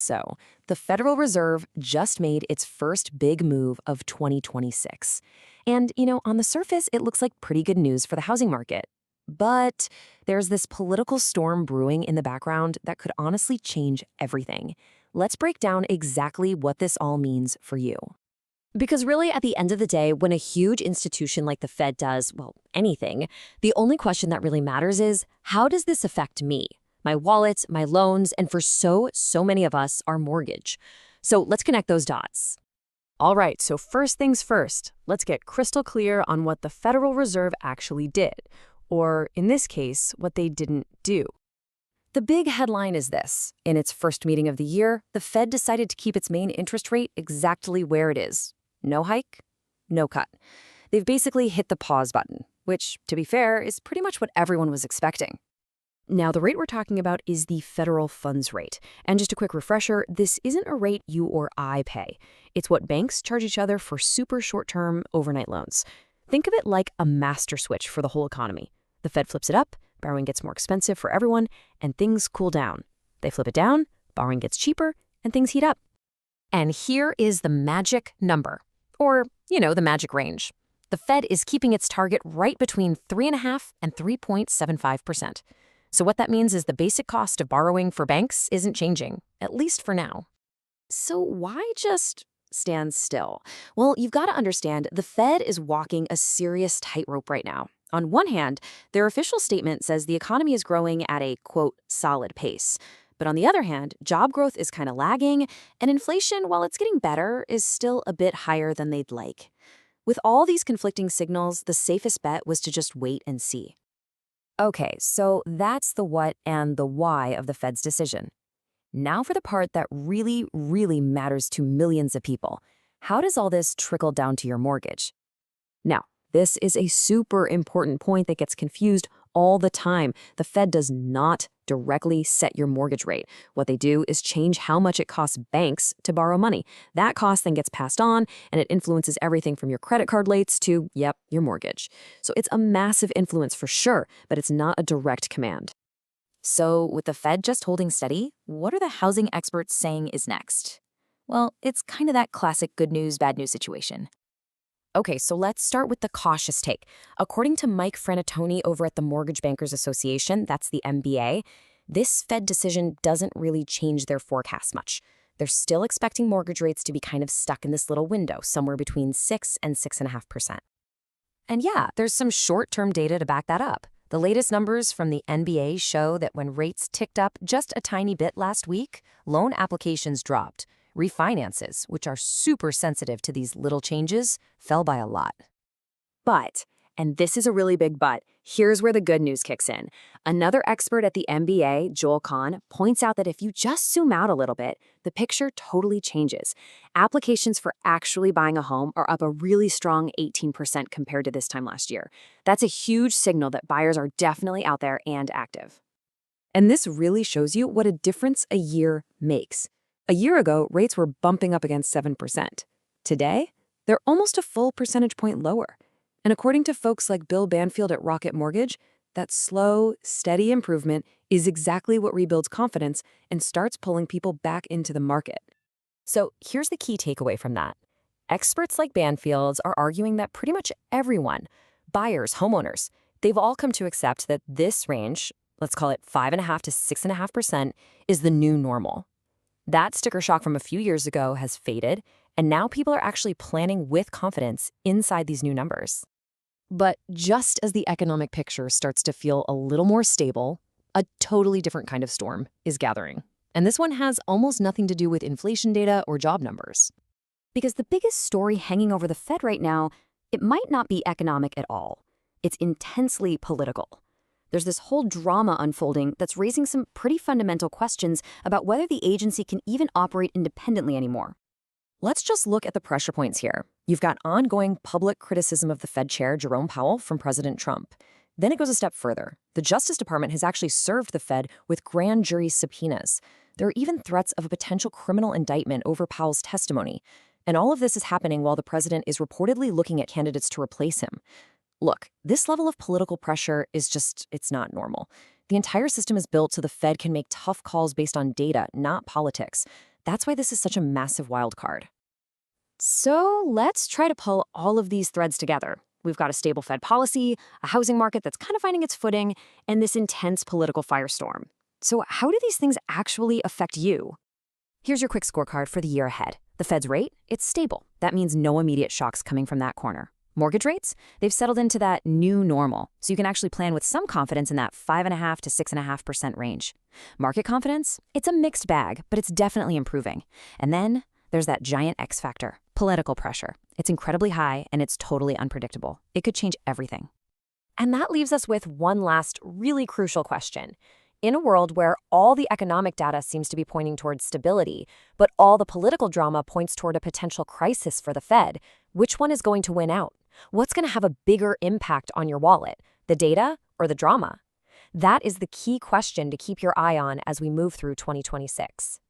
So, the Federal Reserve just made its first big move of 2026. And, on the surface, it looks like pretty good news for the housing market. But there's this political storm brewing in the background that could honestly change everything. Let's break down exactly what this all means for you. Because really, at the end of the day, when a huge institution like the Fed does, well, anything, the only question that really matters is, how does this affect me? My wallet, my loans, and for so many of us, our mortgage. So let's connect those dots. All right, so first things first, let's get crystal clear on what the Federal Reserve actually did, or in this case, what they didn't do. The big headline is this. In its first meeting of the year, the Fed decided to keep its main interest rate exactly where it is. No hike, no cut. They've basically hit the pause button, which, to be fair, is pretty much what everyone was expecting. Now, the rate we're talking about is the federal funds rate. And just a quick refresher, this isn't a rate you or I pay. It's what banks charge each other for super short-term overnight loans. Think of it like a master switch for the whole economy. The Fed flips it up, borrowing gets more expensive for everyone, and things cool down. They flip it down, borrowing gets cheaper, and things heat up. And here is the magic number, or, the magic range. The Fed is keeping its target right between 3.5% and 3.75%. So what that means is the basic cost of borrowing for banks isn't changing, at least for now. So why just stand still? Well, you've got to understand the Fed is walking a serious tightrope right now. On one hand, their official statement says the economy is growing at a, quote, solid pace. But on the other hand, job growth is kind of lagging, and inflation, while it's getting better, is still a bit higher than they'd like. With all these conflicting signals, the safest bet was to just wait and see. Okay, so that's the what and the why of the Fed's decision. Now for the part that really matters to millions of people. How does all this trickle down to your mortgage? Now, this is a super important point that gets confused all the time. The Fed does not directly set your mortgage rate. What they do is change how much it costs banks to borrow money. That cost then gets passed on, and it influences everything from your credit card rates to, your mortgage. So it's a massive influence for sure, but it's not a direct command. So with the Fed just holding steady, what are the housing experts saying is next? Well, it's kind of that classic good news, bad news situation. Okay, so let's start with the cautious take. According to Mike Franatoni over at the Mortgage Bankers Association, that's the MBA, this Fed decision doesn't really change their forecast much. They're still expecting mortgage rates to be kind of stuck in this little window, somewhere between 6 and 6.5%. And yeah, there's some short-term data to back that up. The latest numbers from the NBA show that when rates ticked up just a tiny bit last week, loan applications dropped. Refinances, which are super sensitive to these little changes, fell by a lot. But, and this is a really big but, here's where the good news kicks in. Another expert at the MBA, Joel Kahn, points out that if you just zoom out a little bit, the picture totally changes. Applications for actually buying a home are up a really strong 18% compared to this time last year. That's a huge signal that buyers are definitely out there and active. And this really shows you what a difference a year makes. A year ago, rates were bumping up against 7%. Today, they're almost a full percentage point lower. And according to folks like Bill Banfield at Rocket Mortgage, that slow, steady improvement is exactly what rebuilds confidence and starts pulling people back into the market. So here's the key takeaway from that. Experts like Banfield's are arguing that pretty much everyone, buyers, homeowners, they've all come to accept that this range, let's call it 5.5% to 6.5%, is the new normal. That sticker shock from a few years ago has faded, and now people are actually planning with confidence inside these new numbers. But just as the economic picture starts to feel a little more stable, a totally different kind of storm is gathering. And this one has almost nothing to do with inflation data or job numbers. Because the biggest story hanging over the Fed right now, it might not be economic at all. It's intensely political. There's this whole drama unfolding that's raising some pretty fundamental questions about whether the agency can even operate independently anymore. Let's just look at the pressure points here. You've got ongoing public criticism of the Fed chair, Jerome Powell, from President Trump. Then it goes a step further. The Justice Department has actually served the Fed with grand jury subpoenas. There are even threats of a potential criminal indictment over Powell's testimony. And all of this is happening while the president is reportedly looking at candidates to replace him. Look, this level of political pressure is just, it's not normal. The entire system is built so the Fed can make tough calls based on data, not politics. That's why this is such a massive wild card. So let's try to pull all of these threads together. We've got a stable Fed policy, a housing market that's kind of finding its footing, and this intense political firestorm. So how do these things actually affect you? Here's your quick scorecard for the year ahead. The Fed's rate, it's stable. That means no immediate shocks coming from that corner. Mortgage rates, they've settled into that new normal, so you can actually plan with some confidence in that 5.5% to 6.5% range. Market confidence, it's a mixed bag, but it's definitely improving. And then there's that giant X factor, political pressure. It's incredibly high and it's totally unpredictable. It could change everything. And that leaves us with one last really crucial question. In a world where all the economic data seems to be pointing towards stability, but all the political drama points toward a potential crisis for the Fed, which one is going to win out? What's going to have a bigger impact on your wallet, the data or the drama? That is the key question to keep your eye on as we move through 2026.